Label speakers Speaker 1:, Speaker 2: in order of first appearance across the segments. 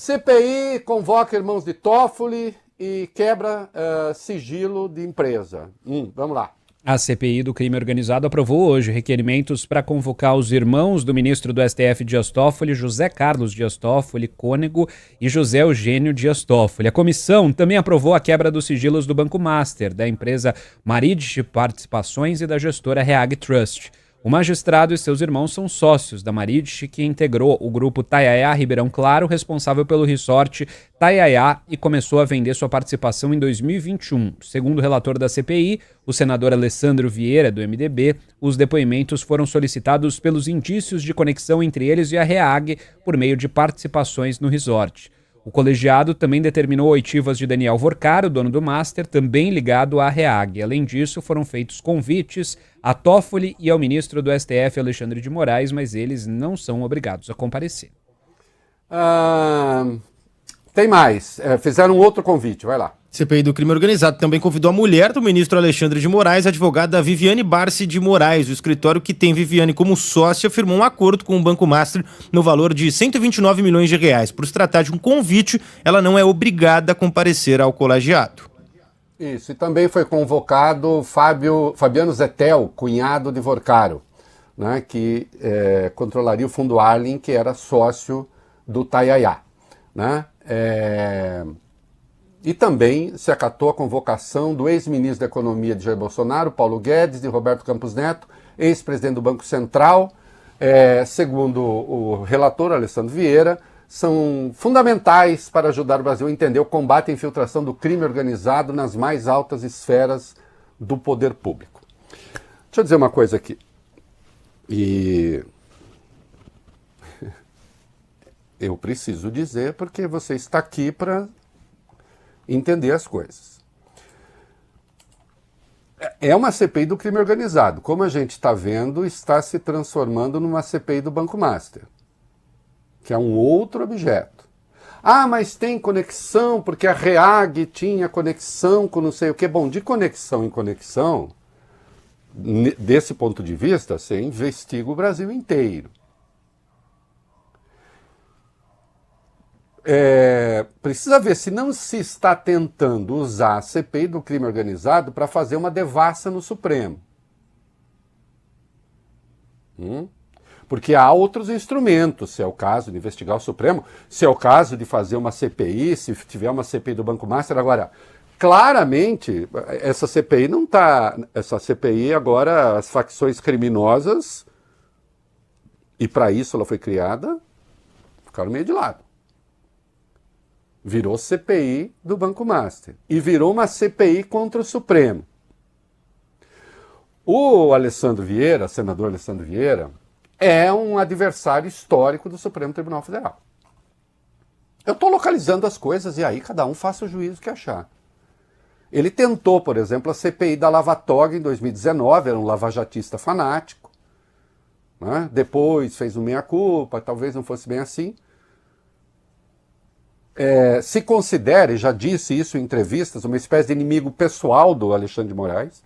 Speaker 1: CPI convoca irmãos de Toffoli e quebra sigilo de empresa. Vamos lá.
Speaker 2: A CPI do crime organizado aprovou hoje requerimentos para convocar os irmãos do ministro do STF Dias Toffoli, José Carlos Dias Toffoli Cônego e José Eugênio Dias Toffoli. A comissão também aprovou a quebra dos sigilos do Banco Master, da empresa Maridschi Participações e da gestora Reag Trust. O magistrado e seus irmãos são sócios da Maridschi, que integrou o grupo Tayaya Ribeirão Claro, responsável pelo resort Tayaya, e começou a vender sua participação em 2021. Segundo o relator da CPI, o senador Alessandro Vieira, do MDB, os depoimentos foram solicitados pelos indícios de conexão entre eles e a Reag por meio de participações no resort. O colegiado também determinou oitivas de Daniel Vorcaro, dono do Master, também ligado à Reag. Além disso, foram feitos convites a Toffoli e ao ministro do STF, Alexandre de Moraes, mas eles não são obrigados a comparecer.
Speaker 1: Tem mais. Fizeram outro convite, vai lá.
Speaker 3: CPI do crime organizado também convidou a mulher do ministro Alexandre de Moraes, a advogada Viviane Barsi de Moraes. O escritório que tem Viviane como sócia firmou um acordo com o Banco Master no valor de 129 milhões de reais. Por se tratar de um convite, ela não é obrigada a comparecer ao colegiado.
Speaker 1: Isso, e também foi convocado Fabiano Zettel, cunhado de Vorcaro, né, que controlaria o fundo Arling, que era sócio do Tayaya, né? E também se acatou a convocação do ex-ministro da Economia de Jair Bolsonaro, Paulo Guedes, de Roberto Campos Neto, ex-presidente do Banco Central, segundo o relator Alessandro Vieira, são fundamentais para ajudar o Brasil a entender o combate à infiltração do crime organizado nas mais altas esferas do poder público. Deixa eu dizer uma coisa aqui. Eu preciso dizer porque você está aqui para entender as coisas. É uma CPI do crime organizado. Como a gente está vendo, está se transformando numa CPI do Banco Master, que é um outro objeto. Mas tem conexão, porque a Reag tinha conexão com não sei o quê. Bom, de conexão em conexão, desse ponto de vista, você investiga o Brasil inteiro. Precisa ver se não se está tentando usar a CPI do crime organizado para fazer uma devassa no Supremo. Porque há outros instrumentos, se é o caso de investigar o Supremo, se é o caso de fazer uma CPI, se tiver uma CPI do Banco Master. Agora, claramente, essa CPI não está... Essa CPI agora, as facções criminosas, e para isso ela foi criada, ficaram meio de lado. Virou CPI do Banco Master. E virou uma CPI contra o Supremo. O Alessandro Vieira, senador Alessandro Vieira, é um adversário histórico do Supremo Tribunal Federal. Eu estou localizando as coisas e aí cada um faça o juízo que achar. Ele tentou, por exemplo, a CPI da Lava Toga em 2019, era um lavajatista fanático, né? Depois fez um meia-culpa, talvez não fosse bem assim. Se considere, já disse isso em entrevistas, uma espécie de inimigo pessoal do Alexandre de Moraes.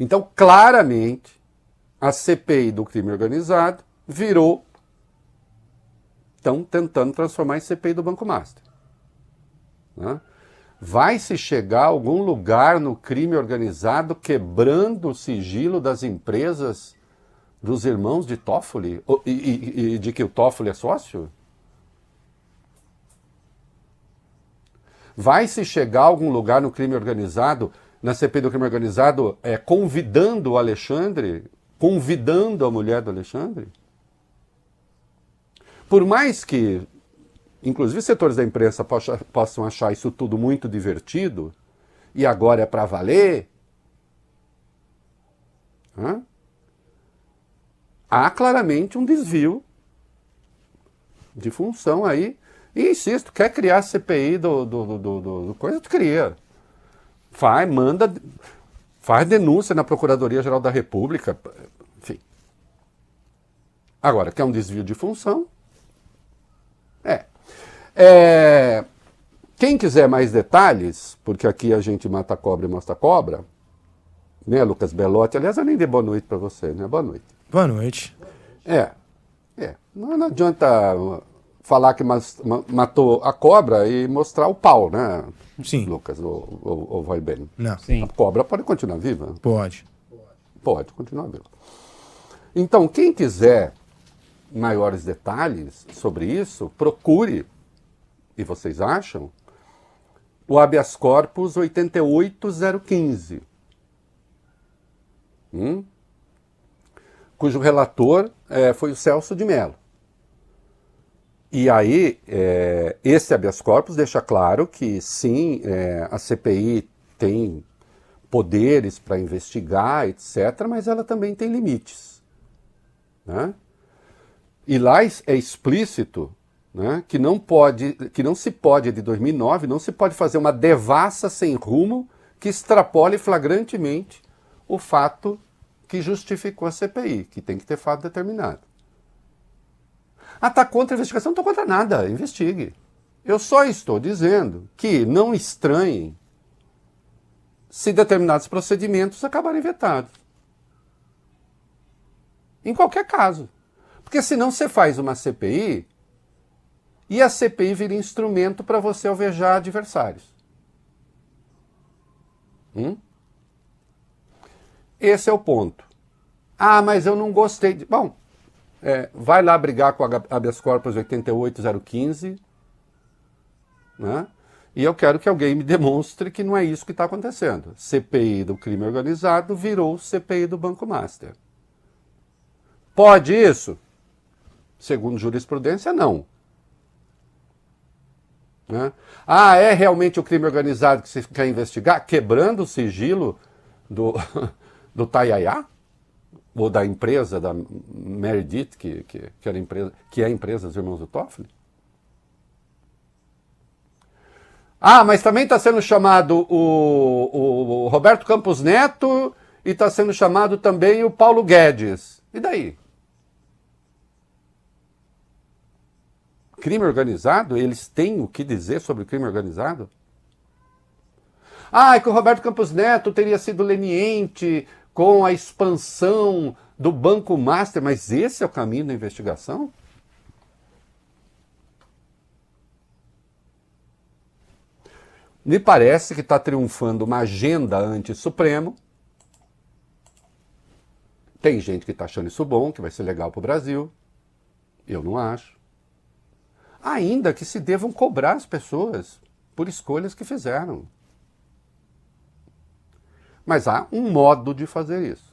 Speaker 1: Então, claramente, a CPI do crime organizado estão tentando transformar em CPI do Banco Master. Né? Vai se chegar a algum lugar no crime organizado quebrando o sigilo das empresas dos irmãos de Toffoli? E de que o Toffoli é sócio? Vai se chegar a algum lugar no crime organizado, na CPI do crime organizado, convidando o Alexandre, convidando a mulher do Alexandre? Por mais que, inclusive, setores da imprensa possam achar isso tudo muito divertido, e agora é para valer, há claramente um desvio de função aí. E insisto, quer criar a CPI do coisa, tu cria. Faz denúncia na Procuradoria-Geral da República, enfim. Agora, quer um desvio de função? Quem quiser mais detalhes, porque aqui a gente mata a cobra e mostra a cobra, né, Lucas Belotti? Aliás, eu nem dei boa noite para você, né? Boa noite.
Speaker 3: Boa noite.
Speaker 1: Não adianta falar que matou a cobra e mostrar o pau, né?
Speaker 3: Sim.
Speaker 1: Lucas, ou vai bem.
Speaker 3: Não.
Speaker 2: Sim.
Speaker 1: A cobra pode continuar viva?
Speaker 3: Pode.
Speaker 1: Pode continuar viva. Então, quem quiser maiores detalhes sobre isso, procure, e vocês acham, o habeas corpus 88015, cujo relator foi o Celso de Mello. E aí, esse habeas corpus deixa claro que, sim, a CPI tem poderes para investigar, etc., mas ela também tem limites, né? E lá é explícito, né, que não se pode, de 2009, não se pode fazer uma devassa sem rumo que extrapole flagrantemente o fato que justificou a CPI, que tem que ter fato determinado. Ah, está contra a investigação? Não estou contra nada, investigue. Eu só estou dizendo que não estranhem se determinados procedimentos acabarem vetados. Em qualquer caso. Porque senão você faz uma CPI e a CPI vira instrumento para você alvejar adversários. Esse é o ponto. Ah, mas eu não gostei de... Bom, vai lá brigar com a habeas corpus 88015, né? E eu quero que alguém me demonstre que não é isso que está acontecendo. CPI do crime organizado virou CPI do Banco Master. Pode isso? Segundo jurisprudência, não. Né? Ah, é realmente o crime organizado que você quer investigar? Quebrando o sigilo do Tayaya? Ou da empresa, da Meredith, que é a empresa dos irmãos do Toffoli? Ah, mas também está sendo chamado o Roberto Campos Neto e está sendo chamado também o Paulo Guedes. E daí? Crime organizado? Eles têm o que dizer sobre o crime organizado? Ah, é que o Roberto Campos Neto teria sido leniente com a expansão do Banco Master, mas esse é o caminho da investigação? Me parece que está triunfando uma agenda anti-Supremo. Tem gente que está achando isso bom, que vai ser legal para o Brasil. Eu não acho. Ainda que se devam cobrar as pessoas por escolhas que fizeram. Mas há um modo de fazer isso.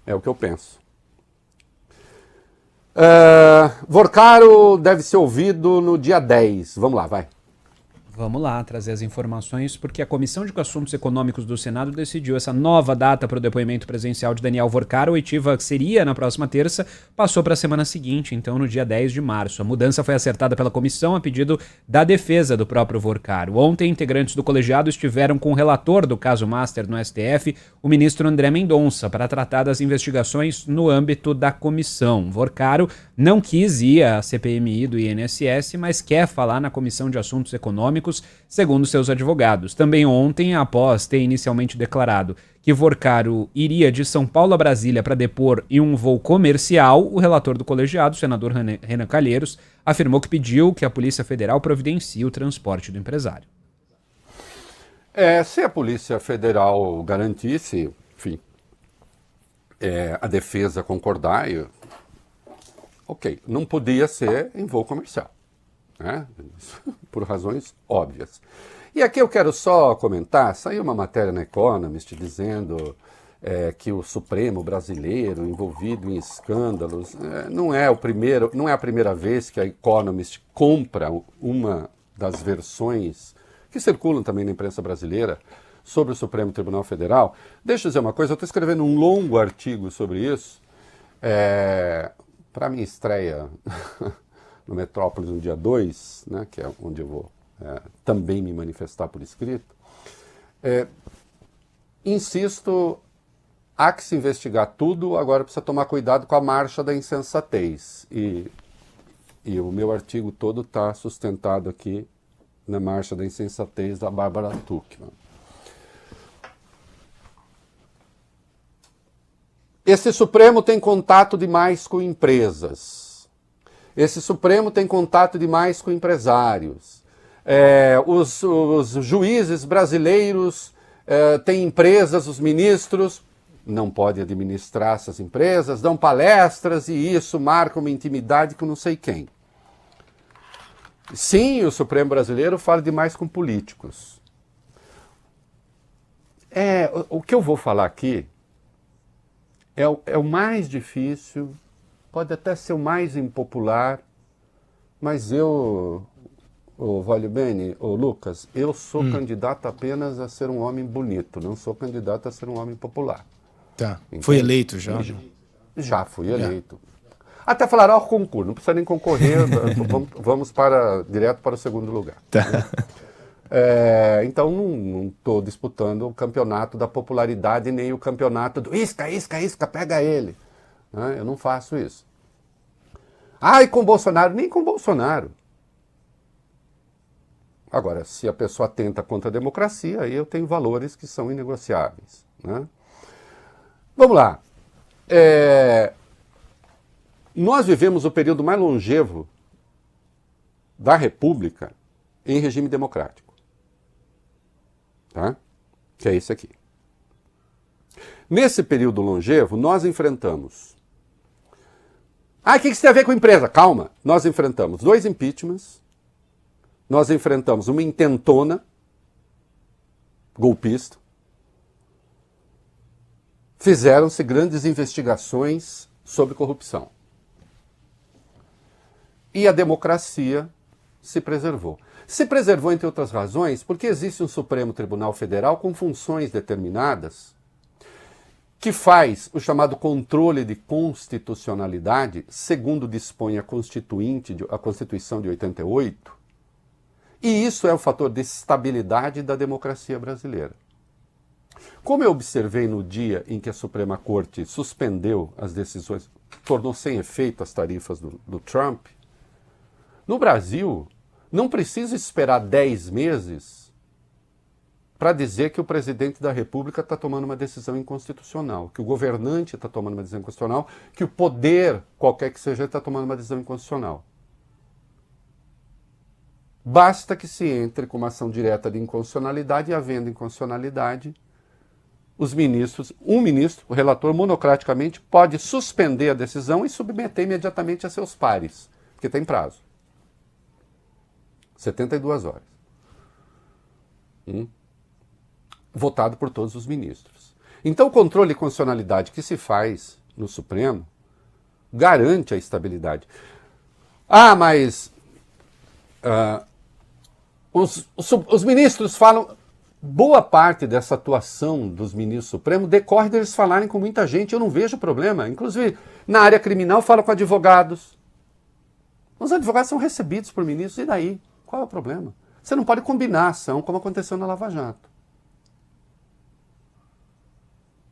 Speaker 1: É o que eu penso. Vorcaro deve ser ouvido no dia 10. Vamos lá, vai.
Speaker 2: Vamos lá trazer as informações, porque a Comissão de Assuntos Econômicos do Senado decidiu essa nova data para o depoimento presencial de Daniel Vorcaro. A oitiva, que seria na próxima terça, passou para a semana seguinte, então no dia 10 de março. A mudança foi acertada pela comissão a pedido da defesa do próprio Vorcaro. Ontem, integrantes do colegiado estiveram com o relator do caso Master no STF, o ministro André Mendonça, para tratar das investigações no âmbito da comissão. Vorcaro não quis ir à CPMI do INSS, mas quer falar na Comissão de Assuntos Econômicos, segundo seus advogados. Também ontem, após ter inicialmente declarado que Vorcaro iria de São Paulo a Brasília para depor em um voo comercial, o relator do colegiado, o senador Renan Calheiros, afirmou que pediu que a Polícia Federal providencie o transporte do empresário.
Speaker 1: Se a Polícia Federal garantisse, enfim, a defesa concordar, ok, não podia ser em voo comercial. Né? Por razões óbvias. E aqui eu quero só comentar, saiu uma matéria na Economist dizendo que o Supremo brasileiro envolvido em escândalos, não é a primeira vez que a Economist compra uma das versões que circulam também na imprensa brasileira sobre o Supremo Tribunal Federal. Deixa eu dizer uma coisa, eu estou escrevendo um longo artigo sobre isso, para minha estreia no Metrópolis no dia 2, né, que é onde eu vou também me manifestar por escrito. Insisto, há que se investigar tudo, agora precisa tomar cuidado com a marcha da insensatez. E o meu artigo todo está sustentado aqui na marcha da insensatez da Bárbara Tuchman. Esse Supremo tem contato demais com empresas. Esse Supremo tem contato demais com empresários. Os juízes brasileiros têm empresas, os ministros não podem administrar essas empresas, dão palestras e isso marca uma intimidade com não sei quem. Sim, o Supremo brasileiro fala demais com políticos. O que eu vou falar aqui é o mais difícil, pode até ser o mais impopular, mas o Valibene, o Lucas, eu sou candidato apenas a ser um homem bonito, não sou candidato a ser um homem popular.
Speaker 3: Tá. Foi eleito já?
Speaker 1: Já fui eleito. Até falaram, concurso, não precisa nem concorrer, vamos direto para o segundo lugar.
Speaker 3: Tá.
Speaker 1: Então não estou disputando o campeonato da popularidade, nem o campeonato do isca, pega ele. Eu não faço isso. E com Bolsonaro? Nem com Bolsonaro. Agora, se a pessoa atenta contra a democracia, aí eu tenho valores que são inegociáveis. Né? Vamos lá. Nós vivemos o período mais longevo da República em regime democrático. Tá? Que é esse aqui. Nesse período longevo, nós enfrentamos... o que isso tem a ver com empresa? Calma. Nós enfrentamos 2 impeachments, nós enfrentamos uma intentona golpista, fizeram-se grandes investigações sobre corrupção. E a democracia se preservou. Se preservou, entre outras razões, porque existe um Supremo Tribunal Federal com funções determinadas que faz o chamado controle de constitucionalidade, segundo dispõe a Constituição de 88, e isso é um fator de estabilidade da democracia brasileira. Como eu observei no dia em que a Suprema Corte suspendeu as decisões, tornou sem efeito as tarifas do Trump, no Brasil não precisa esperar 10 meses para dizer que o presidente da República está tomando uma decisão inconstitucional, que o governante está tomando uma decisão inconstitucional, que o poder, qualquer que seja, está tomando uma decisão inconstitucional. Basta que se entre com uma ação direta de inconstitucionalidade e, havendo inconstitucionalidade, um ministro, o relator, monocraticamente, pode suspender a decisão e submeter imediatamente a seus pares, porque tem prazo. 72 horas. Votado por todos os ministros. Então, o controle de constitucionalidade que se faz no Supremo garante a estabilidade. Mas os ministros falam... Boa parte dessa atuação dos ministros supremos decorre deles falarem com muita gente. Eu não vejo problema. Inclusive, na área criminal, falam com advogados. Os advogados são recebidos por ministros. E daí? Qual é o problema? Você não pode combinar a ação como aconteceu na Lava Jato.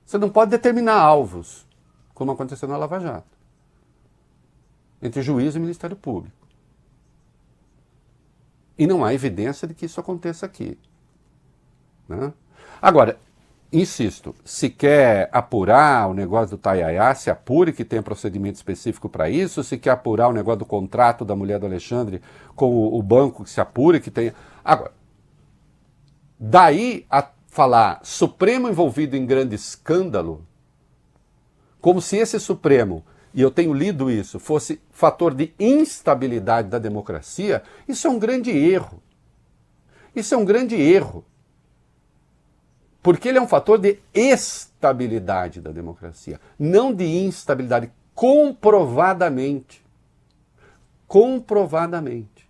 Speaker 1: Você não pode determinar alvos, como aconteceu na Lava Jato, entre juiz e Ministério Público. E não há evidência de que isso aconteça aqui. Né? Agora, insisto, se quer apurar o negócio do Taiaiá, se apure que tem procedimento específico para isso, se quer apurar o negócio do contrato da mulher do Alexandre com o banco, que se apure que tem... Agora, daí a falar Supremo envolvido em grande escândalo, como se esse Supremo, e eu tenho lido isso, fosse fator de instabilidade da democracia, isso é um grande erro. Isso é um grande erro. Porque ele é um fator de estabilidade da democracia, não de instabilidade, comprovadamente. Comprovadamente.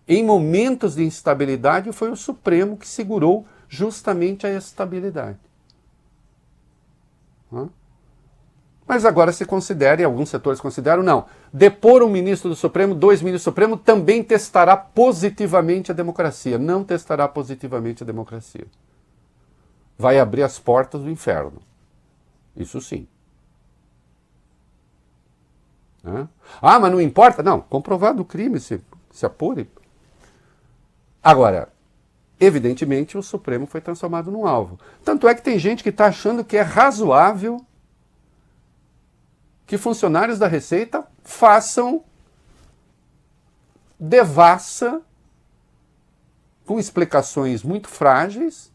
Speaker 1: Em momentos de instabilidade, foi o Supremo que segurou justamente a estabilidade. Mas agora se considera, e alguns setores consideram, não, depor um ministro do Supremo, 2 ministros do Supremo, também testará positivamente a democracia. Não testará positivamente a democracia. Vai abrir as portas do inferno. Isso sim. Mas não importa? Não, comprovado o crime, se apure. Agora, evidentemente o Supremo foi transformado num alvo. Tanto é que tem gente que está achando que é razoável que funcionários da Receita façam devassa com explicações muito frágeis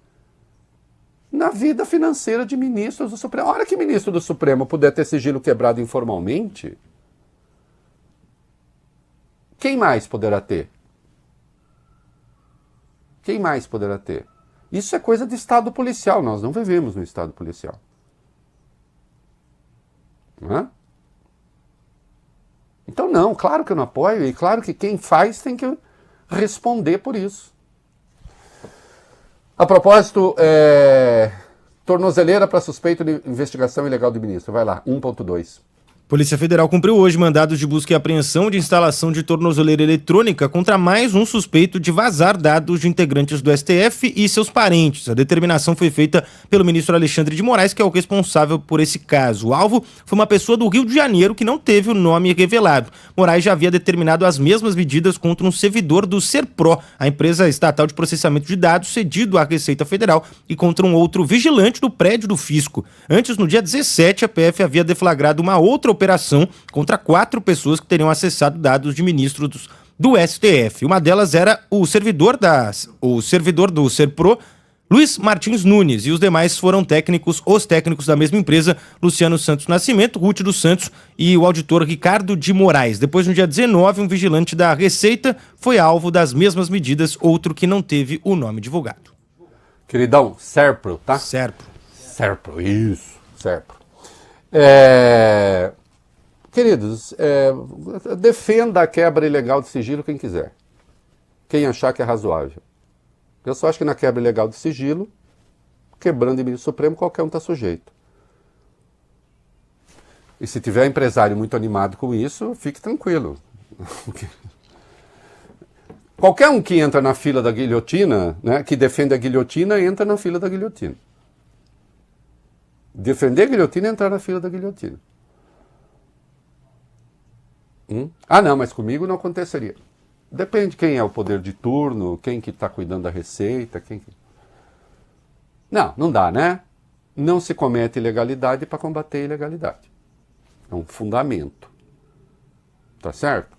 Speaker 1: na vida financeira de ministros do Supremo. A hora que ministro do Supremo puder ter sigilo quebrado informalmente, quem mais poderá ter? Quem mais poderá ter? Isso é coisa de Estado policial, nós não vivemos no Estado policial. Não é? Então não, claro que eu não apoio, e claro que quem faz tem que responder por isso. A propósito, tornozeleira para suspeito de investigação ilegal do ministro. Vai lá, 1.2.
Speaker 3: Polícia Federal cumpriu hoje mandados de busca e apreensão de instalação de tornozeleira eletrônica contra mais um suspeito de vazar dados de integrantes do STF e seus parentes. A determinação foi feita pelo ministro Alexandre de Moraes, que é o responsável por esse caso. O alvo foi uma pessoa do Rio de Janeiro que não teve o nome revelado. Moraes já havia determinado as mesmas medidas contra um servidor do Serpro, a empresa estatal de processamento de dados cedido à Receita Federal, e contra um outro vigilante do prédio do Fisco. Antes, no dia 17, a PF havia deflagrado uma outra operação contra 4 pessoas que teriam acessado dados de ministros do STF. Uma delas era o servidor do Serpro, Luiz Martins Nunes, e os demais foram os técnicos da mesma empresa, Luciano Santos Nascimento, Ruth dos Santos e o auditor Ricardo de Moraes. Depois, no dia 19, um vigilante da Receita foi alvo das mesmas medidas, outro que não teve o nome divulgado.
Speaker 1: Queridão, Serpro, tá?
Speaker 3: Serpro,
Speaker 1: isso, Serpro. Queridos, defenda a quebra ilegal de sigilo quem quiser. Quem achar que é razoável. Eu só acho que na quebra ilegal de sigilo, quebrando em ministro Supremo, qualquer um está sujeito. E se tiver empresário muito animado com isso, fique tranquilo. Qualquer um que entra na fila da guilhotina, né, que defende a guilhotina, entra na fila da guilhotina. Defender a guilhotina é entrar na fila da guilhotina. Ah, não, mas comigo não aconteceria. Depende quem é o poder de turno, quem que está cuidando da Receita, Não dá, né? Não se comete ilegalidade para combater a ilegalidade. É um fundamento. Tá certo?